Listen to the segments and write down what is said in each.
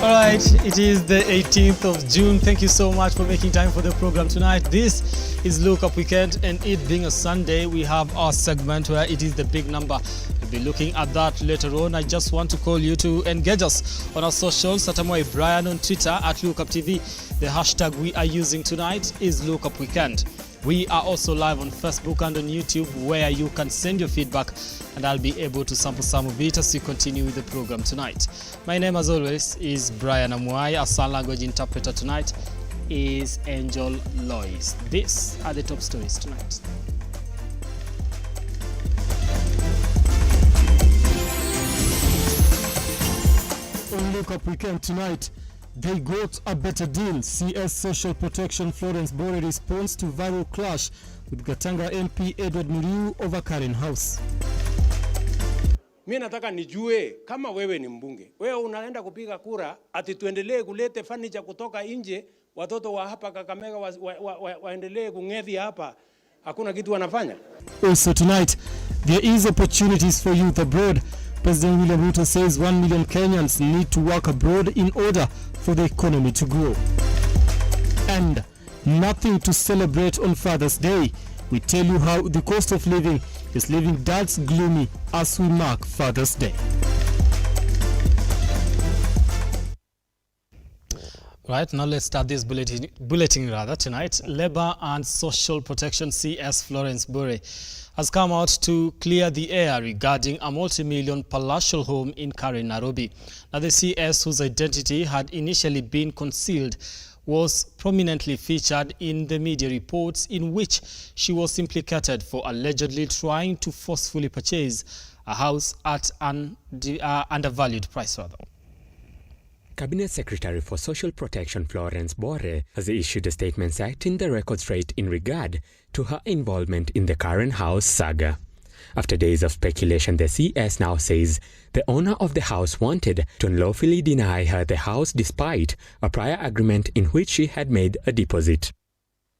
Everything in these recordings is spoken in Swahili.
All right, it is the 18th of June. Thank you so much for making time for the program tonight. This is Look Up Weekend, and it being a Sunday, we have our segment where it is the big number. We'll be looking at that later on. I just want to call you to engage us on our socials. Atamoy Brian on Twitter at Lookuptv. The hashtag we are using tonight is Look Up Weekend. We are also live on Facebook and on YouTube, where you can send your feedback, and I'll be able to sample some of it as we continue with the program tonight. My name, as always, is Brian Amuai. Our sign language interpreter tonight is Angel Lois. These are the top stories tonight. On Look Up Weekend tonight, they got a better deal. CS Social Protection Florence Bore responds to viral clash with Gatanga MP Edward Muriu over Karen House. Mimi nataka nijue kama wewe ni mbunge. Wewe unaenda kupiga kura ati tuendelee kulete furniture kutoka nje, watoto wa hapa Kakamega waendelee kung'ethi hapa. Hakuna kitu wanafanya. Also tonight, there is opportunities for youth abroad. President William Ruto says 1 million Kenyans need to work abroad in order for the economy to grow. And nothing to celebrate on Father's Day. We tell you how the cost of living is leaving dads gloomy as we mark Father's Day. Right, now let's start this bulletin tonight. Labour and Social Protection CS Florence Bure has come out to clear the air regarding a multi-million palatial home in Karen, Nairobi. Now, the CS, whose identity had initially been concealed, was prominently featured in the media reports in which she was implicated for allegedly trying to forcefully purchase a house at an undervalued price. Cabinet Secretary for Social Protection Florence Bore has issued a statement citing the record straight in regard to her involvement in the Karen House saga. After days of speculation, the CS now says the owner of the house wanted to unlawfully deny her the house despite a prior agreement in which she had made a deposit.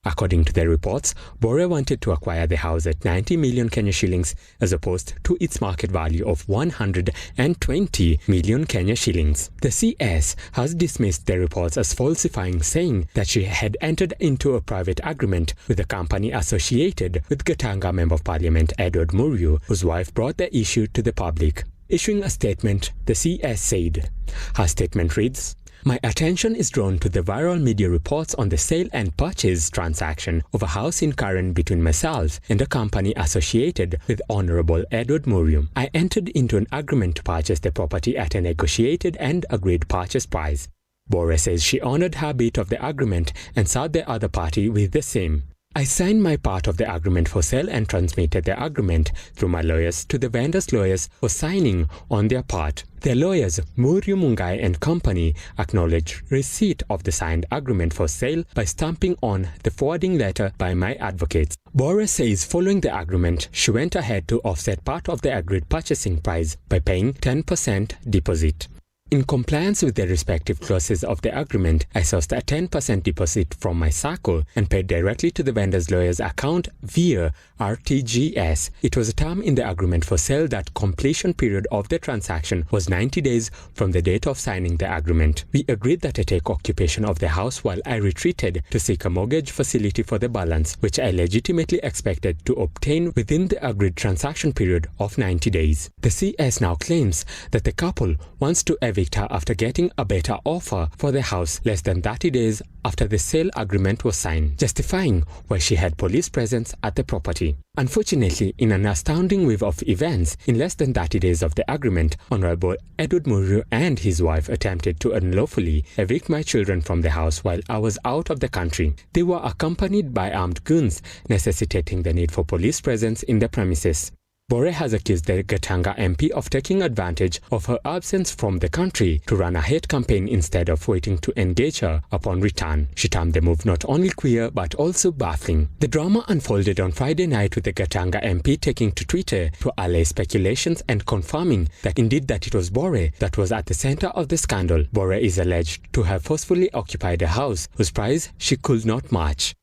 According to the reports, Bore wanted to acquire the house at 90 million Kenya shillings as opposed to its market value of 120 million Kenya shillings. The CS has dismissed the reports as falsifying, saying that she had entered into a private agreement with a company associated with Gatanga Member of Parliament Edward Muriu, whose wife brought the issue to the public. Issuing a statement, the CS said, her statement reads, "My attention is drawn to the viral media reports on the sale and purchase transaction of a house in Karen between myself and a company associated with Honorable Edward Muriu. I entered into an agreement to purchase the property at a negotiated and agreed purchase price." Bore says she honored her bit of the agreement and served the other party with the same. "I signed my part of the agreement for sale and transmitted the agreement through my lawyers to the vendor's lawyers for signing on their part. The lawyers, Muriu Mungai and Company, acknowledged receipt of the signed agreement for sale by stamping on the forwarding letter by my advocates." Bore says following the agreement, she went ahead to offset part of the agreed purchasing price by paying 10% deposit. "In compliance with the respective clauses of the agreement, I sourced a 10% deposit from my circle and paid directly to the vendor's lawyer's account via RTGS. It was a term in the agreement for sale that completion period of the transaction was 90 days from the date of signing the agreement. We agreed that I take occupation of the house while I retreated to seek a mortgage facility for the balance, which I legitimately expected to obtain within the agreed transaction period of 90 days. The CS now claims that the couple wants to evict her after getting a better offer for the house less than 30 days after the sale agreement was signed, justifying why she had police presence at the property. Unfortunately, in an astounding wave of events, in less than 30 days of the agreement, Honorable Edward Muriu and his wife attempted to unlawfully evict my children from the house while I was out of the country. They were accompanied by armed goons, necessitating the need for police presence in the premises. Bore has accused the Gatanga MP of taking advantage of her absence from the country to run a hate campaign instead of waiting to engage her upon return. She termed the move not only queer but also baffling. The drama unfolded on Friday night with the Gatanga MP taking to Twitter to allay speculations and confirming that indeed that it was Bore that was at the center of the scandal. Bore is alleged to have forcefully occupied a house whose price she could not match.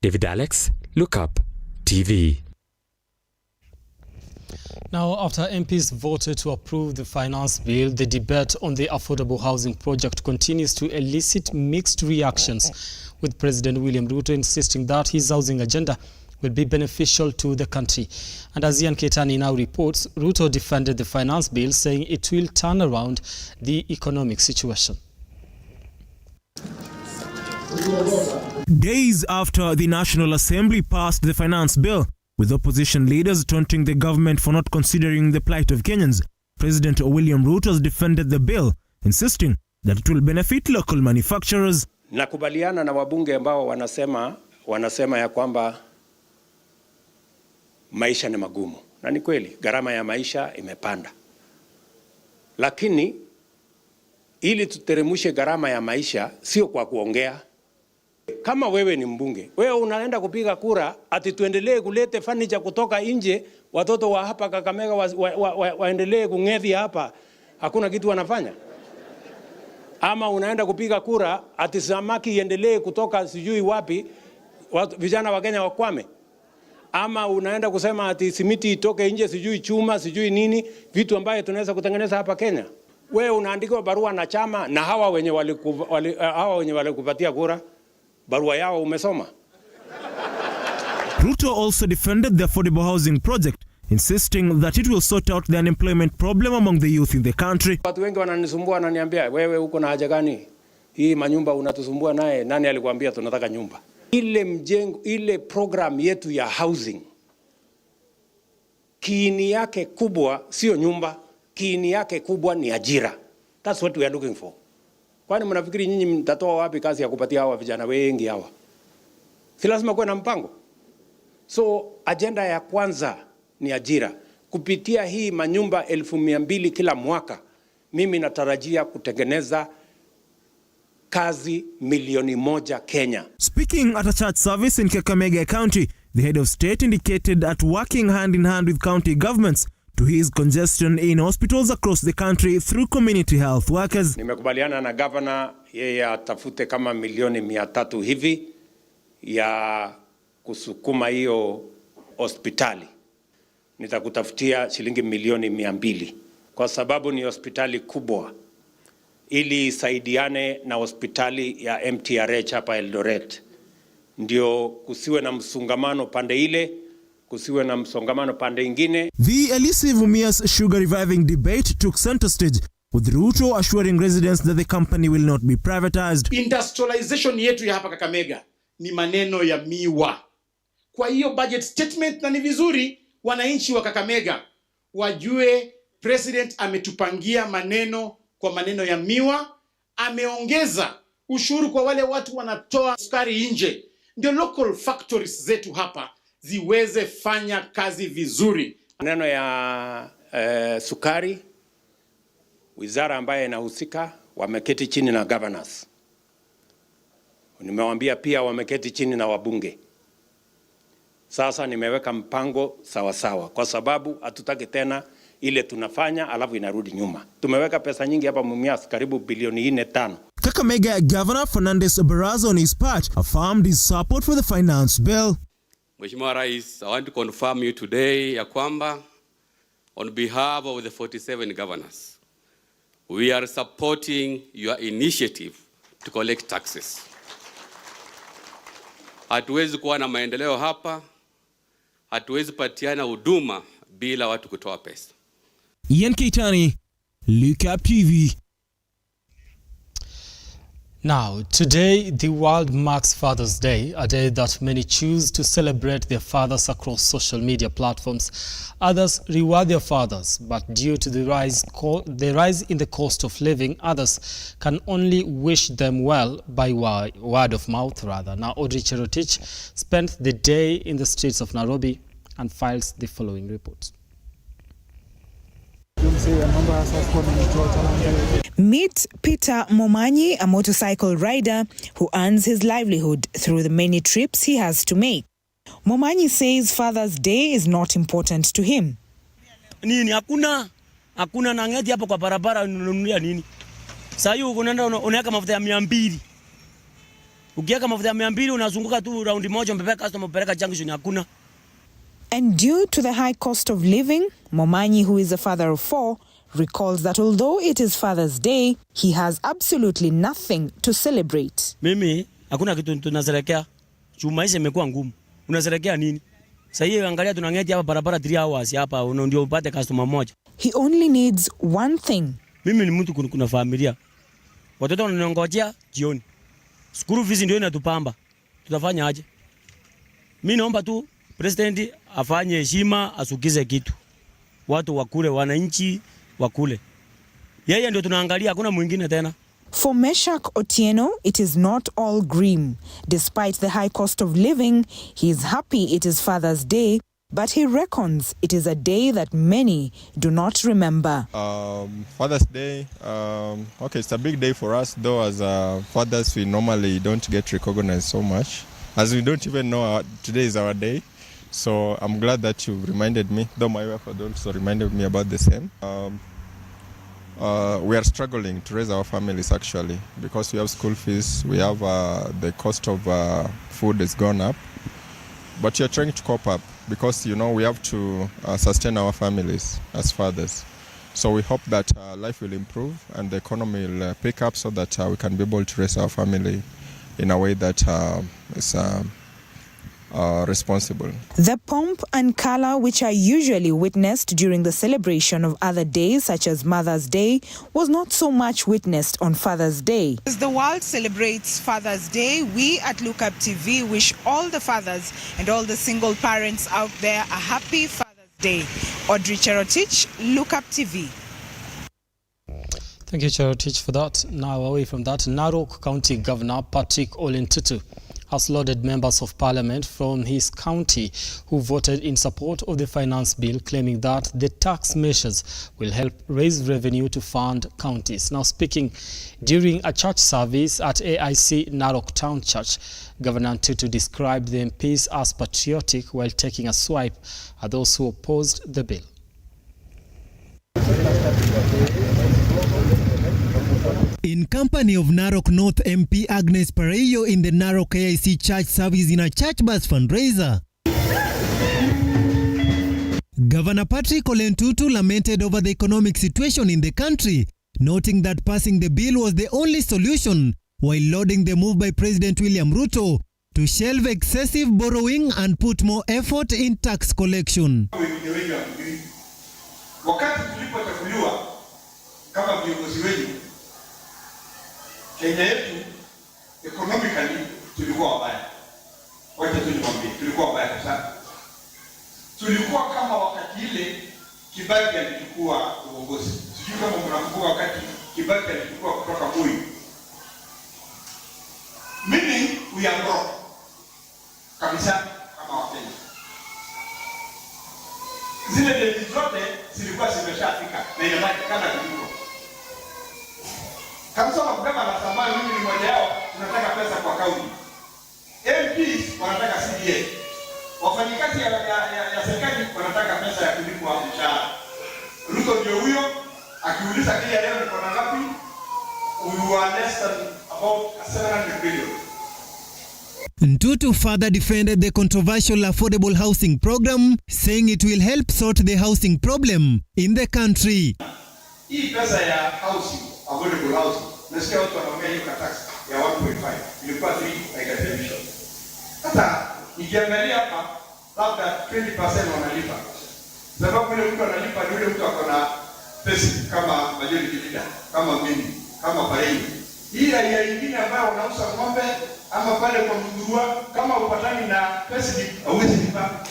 David Alex, Look Up TV. Now, after MPs voted to approve the finance bill, the debate on the affordable housing project continues to elicit mixed reactions, with President William Ruto insisting that his housing agenda will be beneficial to the country. And as Ian Ketani now reports, Ruto defended the finance bill, saying it will turn around the economic situation. Days after the National Assembly passed the finance bill, with opposition leaders taunting the government for not considering the plight of Kenyans, President William Ruto has defended the bill, insisting that it will benefit local manufacturers. Nakubaliana na wabunge ambao wanasema ya kwamba maisha ni magumu. Na ni kweli, gharama ya maisha imepanda. Lakini ili tuteremushe gharama ya maisha sio kwa kuongea. Kama wewe ni mbunge, wewe unaenda kupiga kura ati tuendelee kulete furniture kutoka nje, watoto wa hapa Kakamega waendelee kungethi hapa, hakuna kitu wanafanya? Ama unaenda kupiga kura ati samaki iendelee kutoka sijui wapi, vijana wa Kenya wakwame? Ama unaenda kusema ati simiti itoke nje, sijui chuma, sijui nini, vitu ambaye tunaweza kutengeneza hapa Kenya? Wewe unaandika barua na chama, na hawa wenye walikupatia kura, barua yao umesoma? Ruto also defended the affordable housing project, insisting that it will sort out the unemployment problem among the youth in the country. Watu wengi wananisumbua, wananiambia, wewe uko na haja gani? Hii manyumba unatusumbua naye, nani alikwambia tunataka nyumba? Ile program yetu ya housing, kiini yake kubwa sio nyumba, kiini yake kubwa ni ajira. That's what we are looking for. Kwani mnafikiri nyinyi mtatoa wapi kazi ya kupatia hawa vijana wengi hawa? Si lazima kuwe na mpango. So agenda ya kwanza ni ajira. Kupitia hii manyumba 200,000 kila mwaka, mimi natarajia kutengeneza kazi 1,000,000 Kenya. Speaking at a church service in Kakamega County, the head of state indicated that working hand in hand with county governments to ease congestion in hospitals across the country through community health workers. Nimekubaliana na governor, yeye atafute kama 300,000 hivi ya kusukuma hiyo hospitali. Nitakutafutia shilingi 200,000 kwa sababu ni hospitali kubwa, ili saidiane na hospitali ya MTRH hapa Eldoret. Ndio kusiwe na msongamano pande ile, kusiwe na msongamano pande ingine. The elusive Mumias sugar reviving debate took center stage, with Ruto assuring residents that the company will not be privatized. Industrialization yetu ya hapa Kakamega ni maneno ya miwa. Kwa hiyo budget statement, na ni vizuri wananchi wa Kakamega wajue president ametupangia maneno kwa maneno ya miwa. Ameongeza ushuru kwa wale watu wanatoa sukari nje, ndio local factories zetu hapa ziweze fanya kazi vizuri. Maneno ya sukari, wizara ambaye inahusika wameketi chini na governors. Nimewaambia pia wameketi chini na wabunge. Sasa nimeweka mpango sawa sawa, kwa sababu hatutaki tena ile tunafanya alafu inarudi nyuma. Tumeweka pesa nyingi hapa Mumias, karibu bilioni 4-5. Kakamega Governor Fernandez Barraza on his part affirmed his support for the finance bill. Mheshimiwa Rais, I want to confirm you today ya kwamba on behalf of the 47 governors, we are supporting your initiative to collect taxes. Hatuwezi kuwa na maendeleo hapa, hatuwezi patiana huduma bila watu kutoa pesa. Ian Ketani, Lookuptv. Now, today the world marks Father's Day, a day that many choose to celebrate their fathers across social media platforms. Others reward their fathers, but due to the rise in the cost of living, others can only wish them well by word of mouth rather. Now, Audrey Cherotich spent the day in the streets of Nairobi and files the following report. Meet Peter Momanyi, a motorcycle rider who earns his livelihood through the many trips he has to make. Momanyi says Father's Day is not important to him. Nini hakuna na ngeti hapo kwa barabara ununulia nini? Sasa hiyo unaenda unaweka mafuta ya 200. Ukiweka mafuta ya 200 unazunguka tu raundi moja, mpaka customer mpeleka junction hakuna. And due to the high cost of living, Momanyi, who is a father of 4, recalls that although it is Father's Day, he has absolutely nothing to celebrate. Mimi, hakuna kitu tunasherehekea. Maisha imekuwa ngumu. Unasherehekea nini? Sasa hivi angalia tunangeti hapa barabara 3 hours hapa ndio upate customer moja. He only needs one thing. Mimi ni mtu kuna familia. Watoto wananiongojea jioni. School fees ndio inatupamba. Tutafanya aje? Mimi naomba tu president afanye heshima, asukize kitu. Watu wakule, wananchi wakule. Yeye ndio tunaangalia, hakuna mwingine tena. For Meshak Otieno, it is not all grim. Despite the high cost of living, he is happy it is Father's Day, but he reckons it is a day that many do not remember. Father's Day, okay, it's a big day for us, though as fathers we normally don't get recognized so much, as we don't even know today is our day. So I'm glad that you reminded me, though my wife had also reminded me about the same. We are struggling to raise our families actually, because we have school fees, we have the cost of food has gone up, but we are trying to cope up because we have to sustain our families as fathers. So we hope that life will improve and the economy will pick up so that we can be able to raise our family in a way that is responsible. The pomp and color which are usually witnessed during the celebration of other days such as Mother's Day was not so much witnessed on Father's Day. As the world celebrates Father's Day, we at Lookuptv wish all the fathers and all the single parents out there a happy Father's Day. Audrey Cherotich, Lookuptv. Thank you, Cherotich, for that. Now, away from that, Narok County Governor Patrick Olentutu has lauded members of parliament from his county who voted in support of the finance bill, claiming that the tax measures will help raise revenue to fund counties. Now, speaking during a church service at AIC Narok Town Church, Governor Tutu described the MPs as patriotic while taking a swipe at those who opposed the bill. In company of Narok North MP Agnes Pareyo in the Narok AIC church service in a church bus fundraiser, Governor Patrick Olentutu lamented over the economic situation in the country, noting that passing the bill was the only solution, while lauding the move by President William Ruto to shelve excessive borrowing and put more effort in tax collection. Wakati tulipochaguliwa kama viongozi wetu, Kenya yetu economically tulikuwa wabaya. Wacha tulimwambie, tulikuwa wabaya sana. Tulikuwa kama wakati ile Kibaki alichukua uongozi. Sijui kama mnakumbuka wakati Kibaki alichukua kutoka Moi. Meaning we are broke. Kabisa kama Wakenya. Zile deni zote zilikuwa zimeshafika na inabaki kama kilikuwa. Kabisa kama na samani mimi ni mmoja wao, tunataka pesa kwa kaunti. MPs wanataka CDA. Wafanyikazi ya serikali wanataka pesa ya kulipwa mshahara. Ruto ndio huyo akiuliza kile leo ni kwa ngapi? We were less than about 700 billion. Ntutu further defended the controversial affordable housing program, saying it will help sort the housing problem in the country. Hii pesa ya housing, affordable housing, nasikia watu wanaongea hiyo tax ya 1.5 ilikuwa 3 like a television. Hata ikiangalia hapa labda 20% wanalipa. Sababu yule mtu analipa ni yule mtu akona pesa kama majority leader, kama mimi, kama Pareyo. Hii ya nyingine ambayo wanauza ng'ombe ama pale kwa mdurua kama upatani na pesa hauwezi lipa.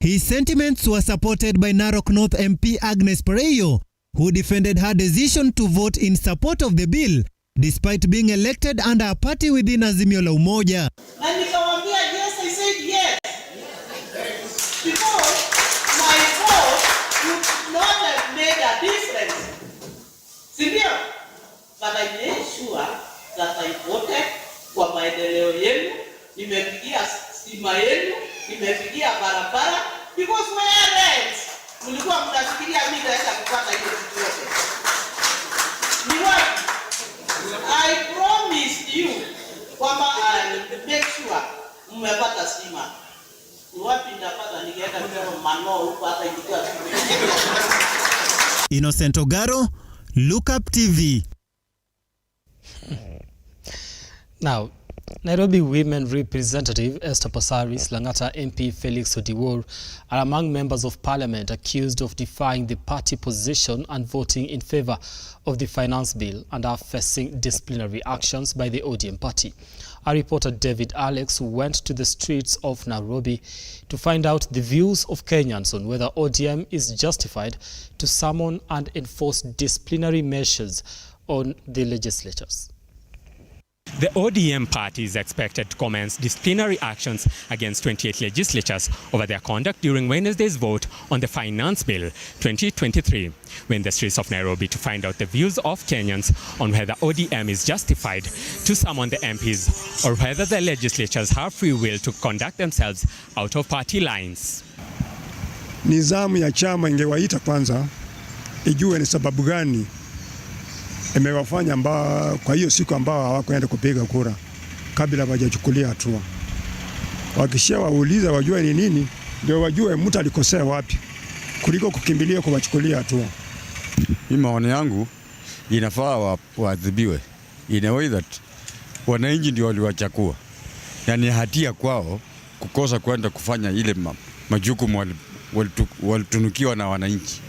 His sentiments were supported by Narok North MP Agnes Pareyo, who defended her decision to vote in support of the bill, despite being elected under a party within Azimio la Umoja. Na nikamwambia yes, I said yes. Because my vote would not have made a difference. Sindio? But I made sure that I voted kwa maendeleo yenu, nimepigia stima yenu, nimepigia barabara, because where else? Mlikuwa mnafikiria mimi naweza kupata hiyo kitu yote. Ni wapi? I promised you kwamba I will make sure mmepata stima. Ni wapi ndapata Innocent Ogaro, Lookuptv. Now, Nairobi Women Representative Esther Passaris, Langata MP Felix Odiwuor are among members of parliament accused of defying the party position and voting in favor of the finance bill and are facing disciplinary actions by the ODM party. Our reporter David Alex went to the streets of Nairobi to find out the views of Kenyans on whether ODM is justified to summon and enforce disciplinary measures on the legislators. The ODM party is expected to commence disciplinary actions against 28 legislatures over their conduct during Wednesday's vote on the Finance Bill 2023. We're in the streets of Nairobi to find out the views of Kenyans on whether ODM is justified to summon the MPs or whether the legislatures have free will to conduct themselves out of party lines. Nizamu ya chama ingewaita kwanza ijue ni sababu gani imewafanya kwa hiyo siku ambao hawakwenda kupiga kura kabla hawajachukulia hatua. Wakishawauliza wajue ni nini, ndio wajue mtu alikosea wapi kuliko kukimbilia kuwachukulia hatua. Mimi maoni yangu inafaa waadhibiwe in a way that wananchi ndio waliwachagua. Yani hatia kwao kukosa kwenda kufanya ile majukumu walitunukiwa na wananchi.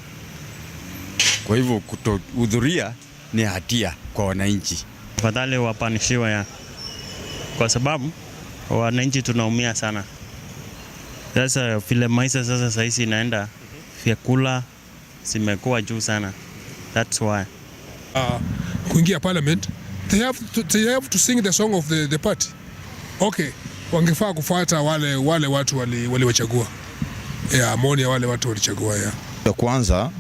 Kwa hivyo kutohudhuria ni hatia kwa wananchi. Fadhali wapanishiwe kwa sababu wananchi tunaumia sana. Sasa vile maisha sasa hizi inaenda, vyakula zimekuwa juu sana. That's why. Kuingia parliament, they have to sing the song of the party. Okay, wangefaa kufuata wale watu waliwachagua. Maoni ya wale watu walichagua Kwanza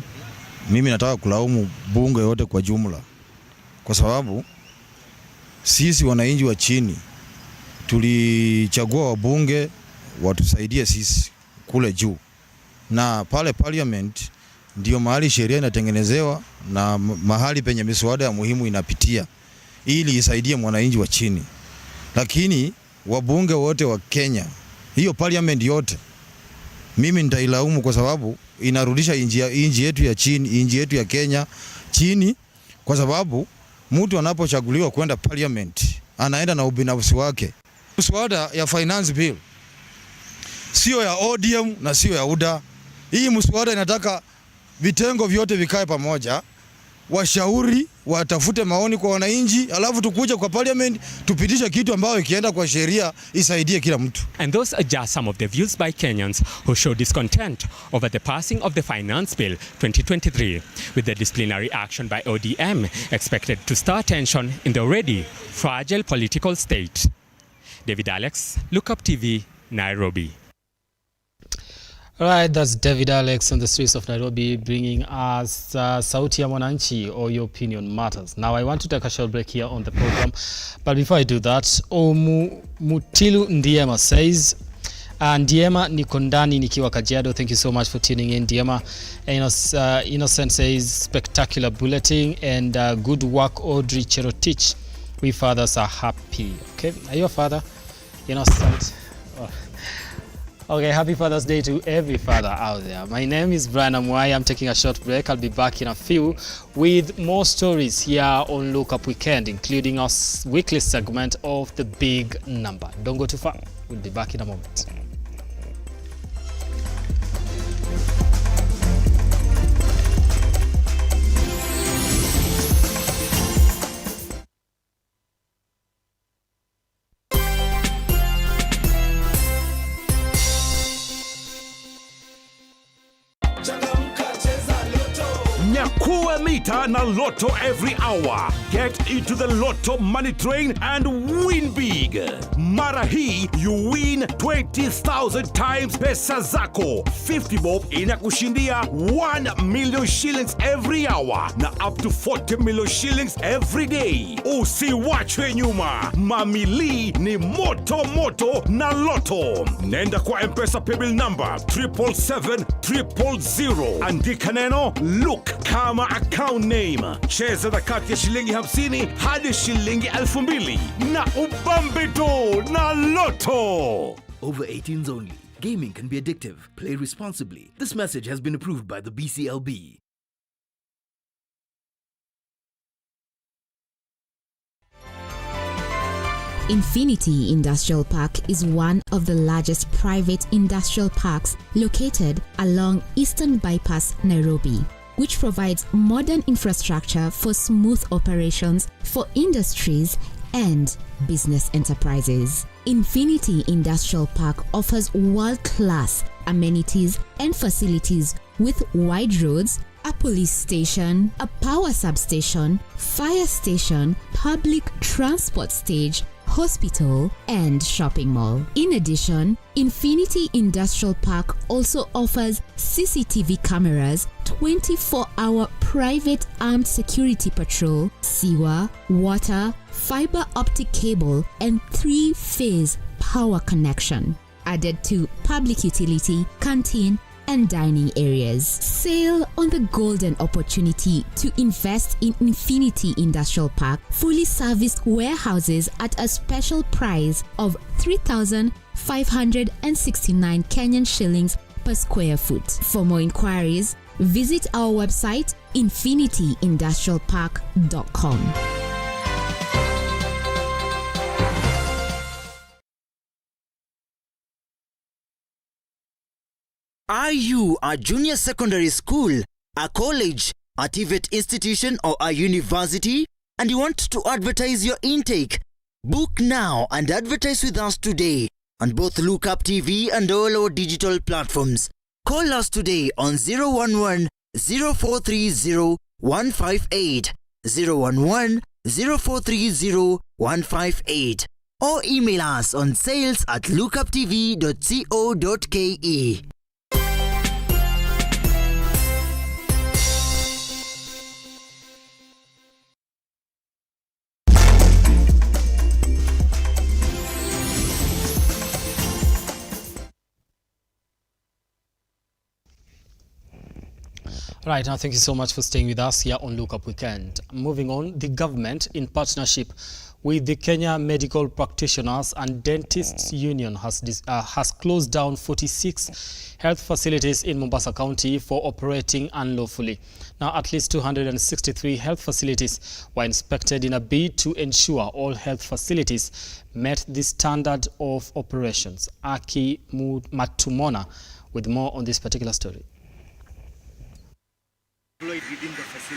mimi nataka kulaumu bunge yote kwa jumla, kwa sababu sisi wananchi wa chini tulichagua wabunge watusaidie sisi kule juu, na pale parliament ndio mahali sheria inatengenezewa na mahali penye miswada ya muhimu inapitia ili isaidie mwananchi wa chini. Lakini wabunge wote wa Kenya, hiyo parliament yote, mimi nitailaumu kwa sababu inarudisha inji yetu ya chini, inji yetu ya Kenya chini, kwa sababu mtu anapochaguliwa kwenda parliament anaenda na ubinafsi wake. Mswada ya finance bill sio ya ODM na sio ya UDA. Hii mswada inataka vitengo vyote vikae pamoja, washauri, watafute maoni kwa wananchi, alafu tukuje kwa parliament tupitisha kitu ambayo ikienda kwa sheria isaidie kila mtu. And those are just some of the views by Kenyans who show discontent over the passing of the Finance Bill 2023, with the disciplinary action by ODM expected to stir tension in the already fragile political state. David Alex, Lookuptv, Nairobi. All right, that's David Alex on the streets of Nairobi bringing us Sauti ya Mwananchi, or Your Opinion Matters. Now, I want to take a short break here on the program. But before I do that, Mutilu Ndiema says, Ndiema niko ndani nikiwa Kajiado. Thank you so much for tuning in, Ndiema. Innocent says, spectacular bulletin and good work, Audrey Cherotich. We fathers are happy. Okay, are you a father? Innocent. Oh. Okay, happy Father's Day to every father out there. My name is Brian Amwai. I'm taking a short break. I'll be back in a few with more stories here on Look Up Weekend, including our weekly segment of The Big Number. Don't go too far. We'll be back in a moment. Nyakua mita na Lotto every hour. Get into the Lotto money train and win big. Mara hii you win 20,000 times pesa zako. 50 bob inakushindia 1 million shillings every hour na up to 40 million shillings every day. Usiwachwe nyuma. Mamili ni moto moto na Lotto. Nenda kwa M-Pesa paybill number 777-000. Andika neno Look kama account name. Cheza na kati ya shilingi 50 hadi shilingi 2,000 na ubambe do na Lotto. Over 18s only. Gaming can be addictive. Play responsibly. This message has been approved by the BCLB. Infinity Industrial Park is one of the largest private industrial parks located along Eastern Bypass, Nairobi, which provides modern infrastructure for smooth operations for industries and business enterprises. Infinity Industrial Park offers world-class amenities and facilities with wide roads, a police station, a power substation, fire station, public transport stage, hospital, and shopping mall. In addition, Infinity Industrial Park also offers CCTV cameras, 24-hour private armed security patrol, sewer, water, fiber optic cable, and 3-phase power connection, added to public utility, canteen, and dining areas. Sail on the golden opportunity to invest in Infinity Industrial Park fully serviced warehouses at a special price of 3,569 Kenyan shillings per square foot. For more inquiries, visit our website infinityindustrialpark.com. Are you a junior secondary school, a college, a TVET institution, or a university, and you want to advertise your intake? Book now and advertise with us today on both Lookuptv and all our digital platforms. Call us today on 011 0430 158, 011 0430 158, or email us on sales@lookuptv.co.ke. Right, now thank you so much for staying with us here on Look Up Weekend. Moving on, the government, in partnership with the Kenya Medical Practitioners and Dentists Union, has closed down 46 health facilities in Mombasa County for operating unlawfully. Now, at least 263 health facilities were inspected in a bid to ensure all health facilities met the standard of operations. Aki Matumona with more on this particular story.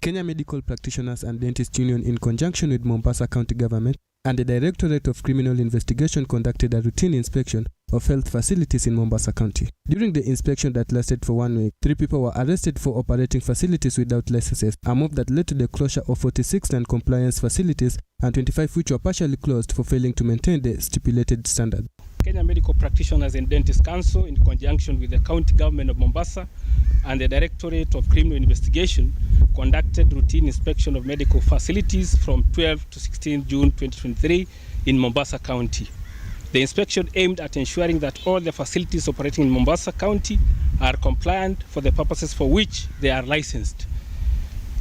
Kenya Medical Practitioners and Dentists Union, in conjunction with Mombasa County Government and the Directorate of Criminal Investigation, conducted a routine inspection of health facilities in Mombasa County. During the inspection that lasted for 1 week, 3 people were arrested for operating facilities without licenses, a move that led to the closure of 46 non-compliance facilities and 25 which were partially closed for failing to maintain the stipulated standard. Kenya Medical Practitioners and Dentists Council, in conjunction with the County Government of Mombasa and the Directorate of Criminal Investigation, conducted routine inspection of medical facilities from 12 to 16 June 2023 in Mombasa County. The inspection aimed at ensuring that all the facilities operating in Mombasa County are compliant for the purposes for which they are licensed.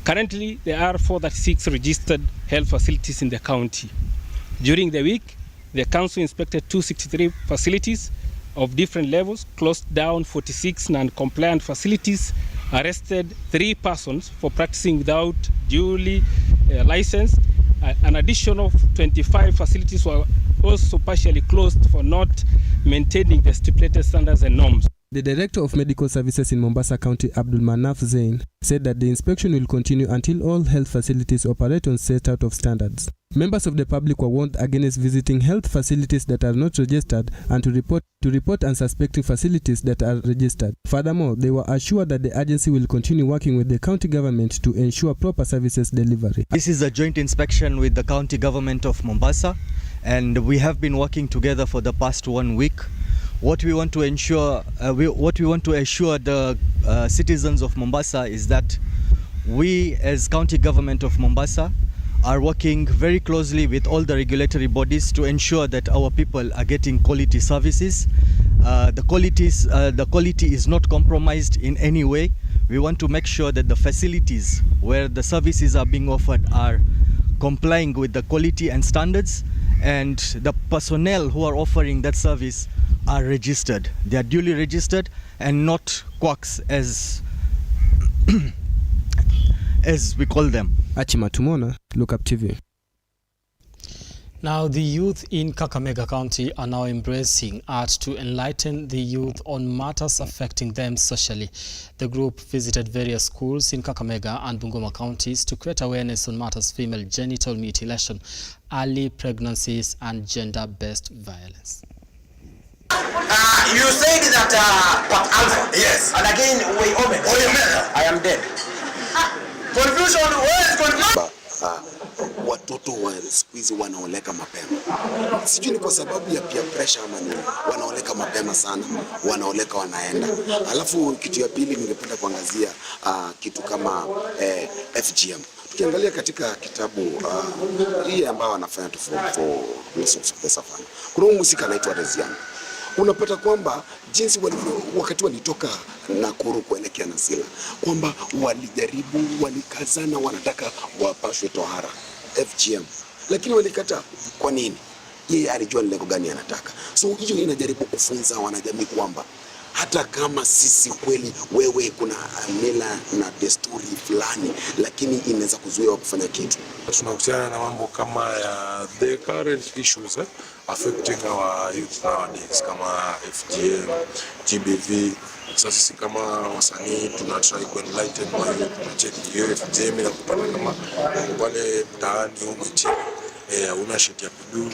Currently, there are 436 registered health facilities in the county. During the week, the council inspected 263 facilities of different levels, closed down 46 non-compliant facilities, arrested 3 persons for practicing without duly licensed. An additional 25 facilities were also partially closed for not maintaining the stipulated standards and norms. The Director of Medical Services in Mombasa County, Abdul Manaf Zain, said that the inspection will continue until all health facilities operate on set out of standards. Members of the public were warned against visiting health facilities that are not registered and to report unsuspecting facilities that are registered. Furthermore, they were assured that the agency will continue working with the county government to ensure proper services delivery. This is a joint inspection with the county government of Mombasa, and we have been working together for the past 1 week. What we want to ensure, assure the citizens of Mombasa is that we, as county government of Mombasa, are working very closely with all the regulatory bodies to ensure that our people are getting quality services. The quality is not compromised in any way. We want to make sure that the facilities where the services are being offered are complying with the quality and standards, and the personnel who are offering that service are registered. They are duly registered and not quacks as as we call them. Achima Tumona, Lookuptv. Now, the youth in Kakamega County are now embracing art to enlighten the youth on matters affecting them socially. The group visited various schools in Kakamega and Bungoma counties to create awareness on matters female genital mutilation, early pregnancies, and gender-based violence. You said that what answer? Yes. And again, we omen. I am dead. Confusion, where is confusion? Watoto wa siku hizi wanaoleka mapema. Sijui ni kwa sababu ya peer pressure ama nini. Wanaoleka mapema sana, wanaoleka wanaenda. Alafu kitu ya pili ningependa kuangazia kitu kama FGM. Tukiangalia katika kitabu hii ambao wanafanya tu for Lessons of the Savannah. Kuna mhusika anaitwa Rezian. Unapata kwamba jinsi wakati walitoka Nakuru kuelekea Nasila, kwamba walijaribu, walikazana, wanataka wapashwe tohara FGM, lakini walikataa. Kwa nini? Yeye alijua ni lengo gani anataka. So hiyo inajaribu kufunza wanajamii kwamba hata kama sisi kweli wewe kuna mila na desturi fulani, lakini inaweza kuzuia kufanya kitu. Tunahusiana na mambo kama ya the current issues affecting our youth nowadays, kama FGM, GBV. Sasa sisi kama wasanii tunatry ku enlighten wao, tunacheki hiyo FGM na kupata kama wale mtaani huko chini una shit ya kudu,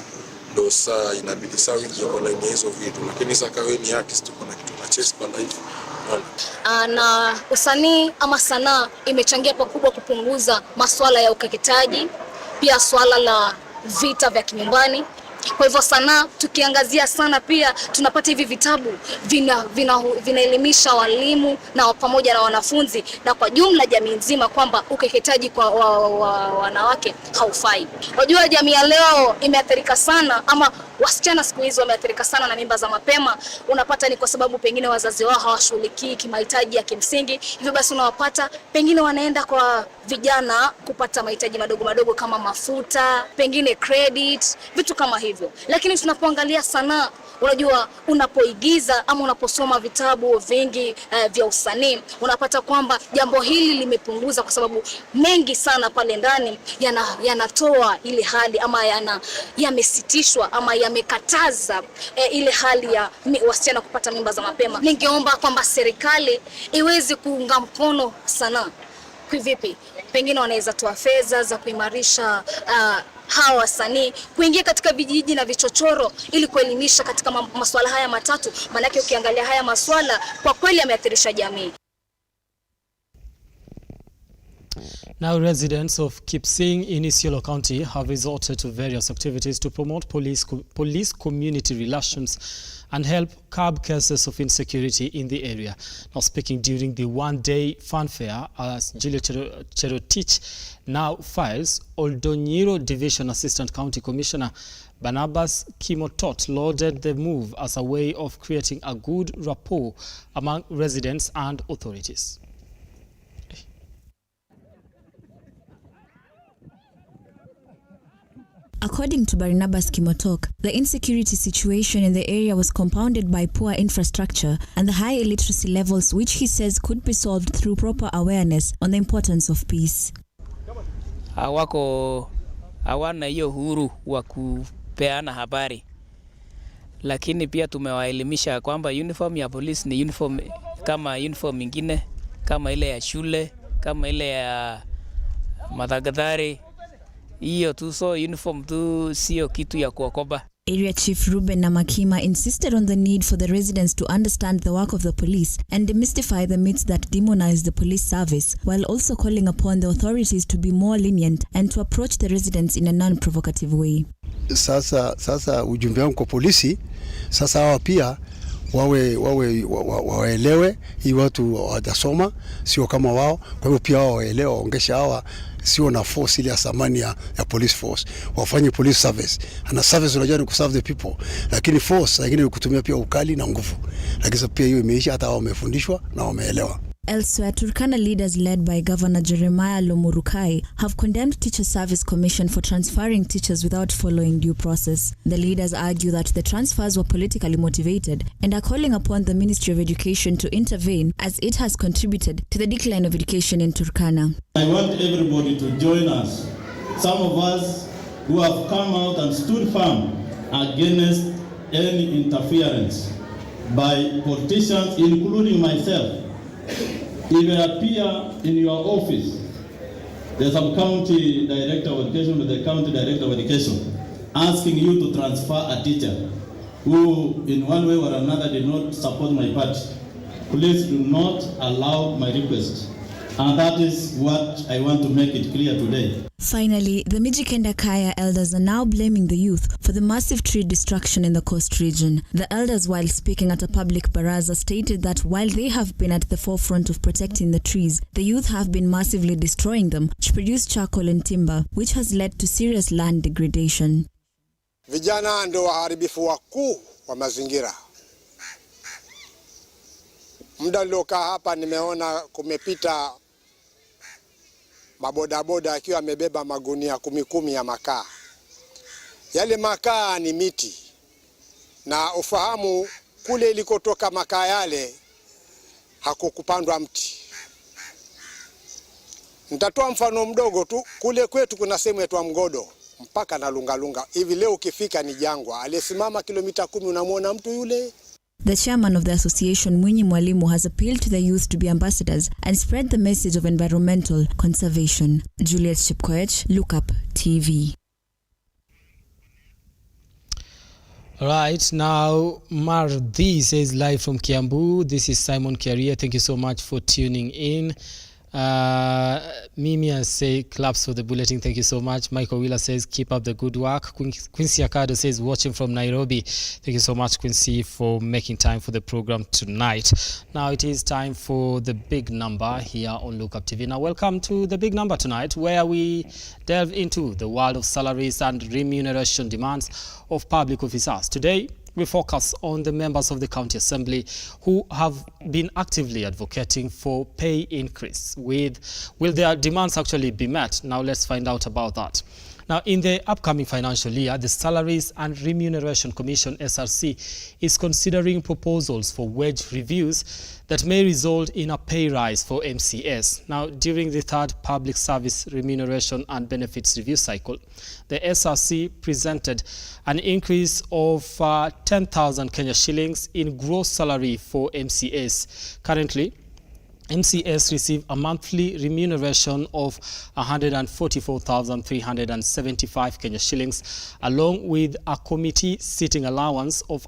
ndo saa inabidi saa wingi online hizo vitu, lakini sasa kawe ni artist kuna kitu na chase kwa life. Na usanii ama sanaa imechangia pakubwa kupunguza masuala ya ukeketaji, pia swala la vita vya kinyumbani. Kwa hivyo sanaa tukiangazia sana, pia tunapata hivi vitabu vinaelimisha walimu na pamoja na wanafunzi na kwa jumla jamii nzima kwamba ukeketaji kwa wanawake haufai. Unajua jamii ya leo imeathirika sana, ama wasichana siku hizi wameathirika sana na mimba za mapema. Unapata ni kwa sababu pengine wazazi wao hawashughulikii kimahitaji ya kimsingi. Hivyo basi unawapata pengine wanaenda kwa vijana kupata mahitaji madogo madogo kama mafuta, pengine credit, vitu kama hivyo. Lakini tunapoangalia sanaa, unajua unapoigiza ama unaposoma vitabu vingi vya usanii, unapata kwamba jambo hili limepunguza, kwa sababu mengi sana pale ndani yanatoa ile hali ama yamesitishwa ama yamekataza ile hali ya wasichana kupata mimba za mapema. Ningeomba kwamba serikali iweze kuunga mkono sanaa. Kivipi? Pengine wanaweza toa fedha za kuimarisha hawa wasanii kuingia katika vijiji na vichochoro ili kuelimisha katika masuala haya matatu, maana ukiangalia haya masuala kwa kweli yameathirisha jamii. Now, residents of Kipsing in Isiolo County have resorted to various activities to promote police-community relations and help curb cases of insecurity in the area. Now, speaking during the one-day fanfare, as Julia Cherotich now files, Oldonyiro Division Assistant County Commissioner Barnabas Kimotot lauded the move as a way of creating a good rapport among residents and authorities. According to Barnabas Kimotok, the insecurity situation in the area was compounded by poor infrastructure and the high illiteracy levels, which he says could be solved through proper awareness on the importance of peace. Hawana hiyo huru wa kupeana habari, lakini pia tumewaelimisha kwamba uniform ya polisi ni uniform kama uniform nyingine, kama ile ya shule, kama ile ya madaktari. Hiyo tu, so uniform tu sio kitu ya kuokoba. Area Chief Ruben Namakima insisted on the need for the residents to understand the work of the police and demystify the myths that demonize the police service, while also calling upon the authorities to be more lenient and to approach the residents in a non-provocative way. Sasa ujumbe wangu kwa polisi, sasa hawa pia waelewe hii watu hawajasoma, sio kama wao. Kwa hivyo pia wao waelewe, waongesha hawa sio na force ile ya samani ya police force. Wafanye police service. Ana service unajua ni kuserve the people. Lakini force lakini ni kutumia pia ukali na nguvu. Lakini pia hiyo imeisha, hata wao wamefundishwa na wameelewa. Elsewhere, Turkana leaders led by Governor Jeremiah Lomurukai have condemned Teacher Service Commission for transferring teachers without following due process. The leaders argue that the transfers were politically motivated and are calling upon the Ministry of Education to intervene as it has contributed to the decline of education in Turkana. I want everybody to join us. Some of us who have come out and stood firm against any interference by politicians, including myself. If you appear in your office, there's some county director of education with the county director of education asking you to transfer a teacher who in one way or another did not support my party. Please do not allow my request. And that is what I want to make it clear today. Finally, the Mijikenda Kaya elders are now blaming the youth for the massive tree destruction in the coast region. The elders, while speaking at a public baraza, stated that while they have been at the forefront of protecting the trees, the youth have been massively destroying them to produce charcoal and timber, which has led to serious land degradation. Vijana ndio waharibifu wakuu wa mazingira. Muda niliokaa hapa nimeona kumepita mabodaboda akiwa amebeba magunia 10 ya makaa. Yale makaa ni miti. Na ufahamu kule ilikotoka makaa yale hakukupandwa mti. Nitatoa mfano mdogo tu. Kule kwetu kuna sehemu yetu Mgodo mpaka na Lungalunga. Hivi leo ukifika ni jangwa. Aliyesimama kilomita 10 unamwona mtu yule. The chairman of the association, Mwinyi Mwalimu, has appealed to the youth to be ambassadors and spread the message of environmental conservation. Juliet Chipkoech, Lookuptv. Right, now Mardi says live from Kiambu. This is Simon Kiaria. Thank you so much for tuning in. Mimi say claps for the bulletin. Thank you so much. Michael Wheeler says keep up the good work. Quincy Akado says watching from Nairobi. Thank you so much, Quincy, for making time for the program tonight. Now it is time for the big number here on Lookuptv. Now welcome to the big number tonight, where we delve into the world of salaries and remuneration demands of public officers. Today we focus on the members of the County Assembly who have been actively advocating for pay increase. Will their demands actually be met? Now let's find out about that. Now, in the upcoming financial year, the Salaries and Remuneration Commission, SRC, is considering proposals for wage reviews that may result in a pay rise for MCS. Now, during the third Public Service Remuneration and Benefits Review cycle, the SRC presented an increase of 10,000 Kenya shillings in gross salary for MCS. Currently, MCS receive a monthly remuneration of 144,375 Kenya shillings, along with a committee seating allowance of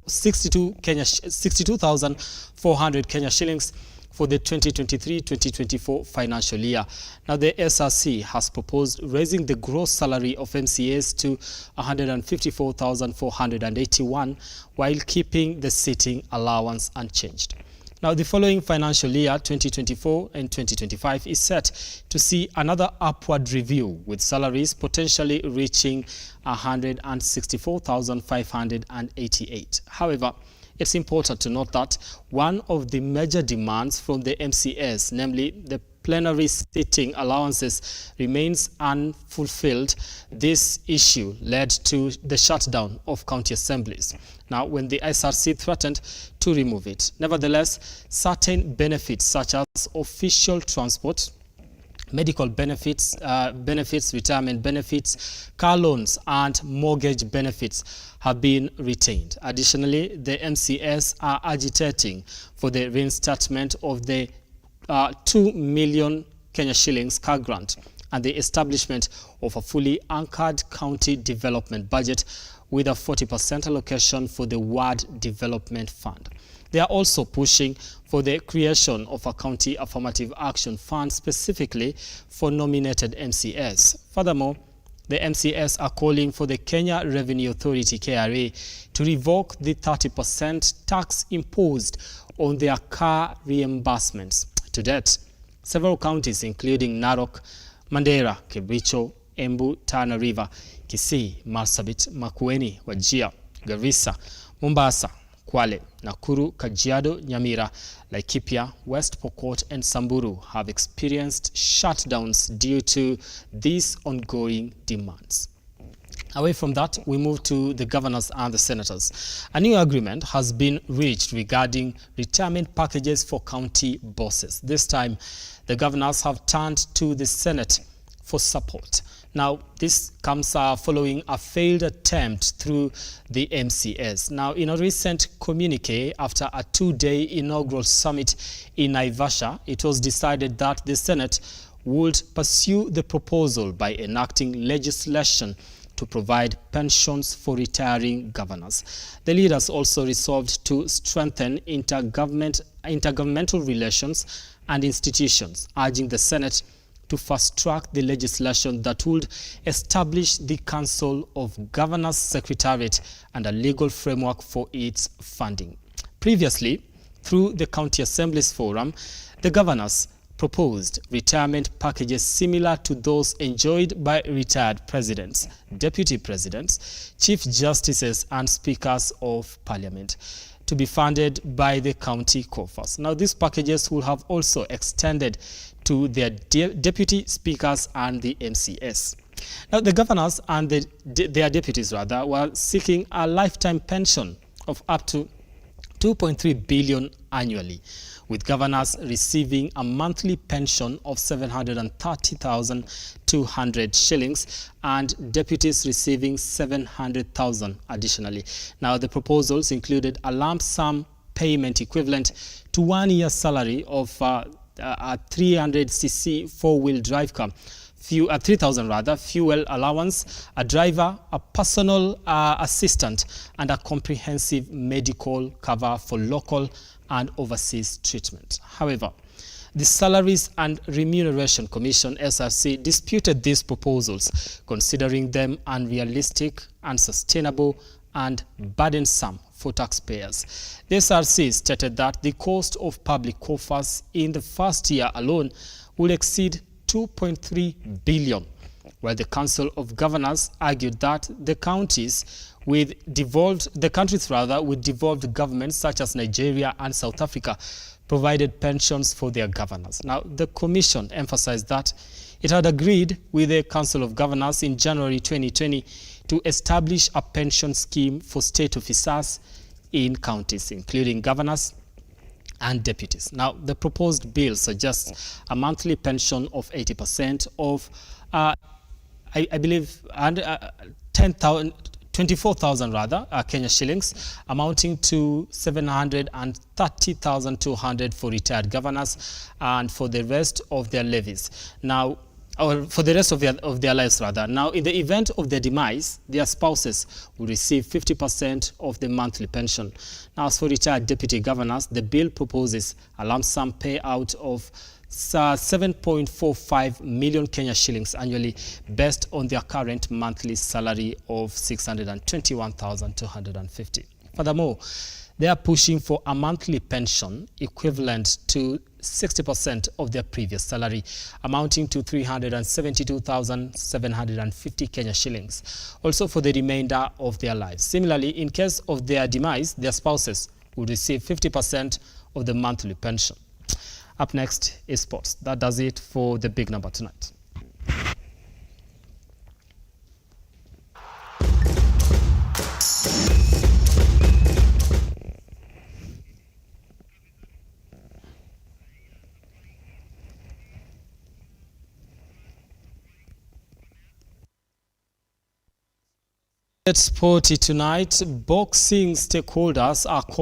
62,400 Kenya shillings for the 2023-2024 financial year. Now, the SRC has proposed raising the gross salary of MCS to 154,481 while keeping the seating allowance unchanged. Now, the following financial year, 2024 and 2025, is set to see another upward review, with salaries potentially reaching 164,588. However, it's important to note that one of the major demands from the MCS, namely the plenary seating allowances, remains unfulfilled. This issue led to the shutdown of county assemblies. Now, when the SRC threatened to remove it. Nevertheless, certain benefits such as official transport, medical benefits, retirement benefits, car loans and mortgage benefits have been retained. Additionally, the MCS are agitating for the reinstatement of the 2 million Kenya shillings car grant and the establishment of a fully anchored county development budget with a 40% allocation for the Ward Development Fund. They are also pushing for the creation of a county affirmative action fund specifically for nominated MCS. Furthermore, the MCS are calling for the Kenya Revenue Authority, KRA, to revoke the 30% tax imposed on their car reimbursements. To date, several counties including Narok, Mandera, Kericho, Embu, Tana River, Kisii, Marsabit, Makueni, Wajir, Garissa, Mombasa, Kwale, Nakuru, Kajiado, Nyamira, Laikipia, West Pokot and Samburu have experienced shutdowns due to these ongoing demands. Away from that, we move to the governors and the senators. A new agreement has been reached regarding retirement packages for county bosses. This time, the governors have turned to the Senate for support. Now, this comes following a failed attempt through the MCS. Now, in a recent communique after a two-day inaugural summit in Naivasha, it was decided that the Senate would pursue the proposal by enacting legislation to provide pensions for retiring governors. The leaders also resolved to strengthen intergovernmental relations and institutions, urging the Senate to fast-track the legislation that would establish the Council of Governors Secretariat and a legal framework for its funding. Previously, through the County Assemblies Forum, the governors proposed retirement packages similar to those enjoyed by retired presidents, deputy presidents, chief justices and speakers of parliament, to be funded by the county coffers. Now, these packages will have also extended to their deputy speakers and the MCS. Now, the governors and their deputies were seeking a lifetime pension of up to 2.3 billion annually, with governors receiving a monthly pension of 730,200 shillings and deputies receiving 700,000 additionally. Now, the proposals included a lump sum payment equivalent to 1 year's salary of a 300cc four-wheel drive car, 3,000 rather, fuel allowance, a driver, a personal assistant, and a comprehensive medical cover for local and overseas treatment. However, the Salaries and Remuneration Commission, SRC, disputed these proposals, considering them unrealistic, unsustainable, and burdensome for taxpayers. The SRC stated that the cost of public coffers in the first year alone will exceed 2.3 billion, while the Council of Governors argued that the countries with devolved governments such as Nigeria and South Africa provided pensions for their governors. Now, the Commission emphasized that it had agreed with the Council of Governors in January 2020 to establish a pension scheme for state officers in counties, including governors and deputies. Now, the proposed bill suggests a monthly pension of 80% of, I believe, 24,000 rather, Kenya shillings, amounting to 730,200 for retired governors and for the rest of their levies. Now, or for the rest of their lives rather. Now, in the event of their demise, their spouses will receive 50% of the monthly pension. Now, as for retired deputy governors, the bill proposes a lump sum payout of 7.45 million Kenya shillings annually, based on their current monthly salary of 621,250. Furthermore, they are pushing for a monthly pension equivalent to 60% of their previous salary, amounting to 372,750 Kenya shillings, also for the remainder of their lives. Similarly, in case of their demise, their spouses would receive 50% of the monthly pension. Up next is sports. That does it for the big number tonight. Sporty tonight, boxing stakeholders are called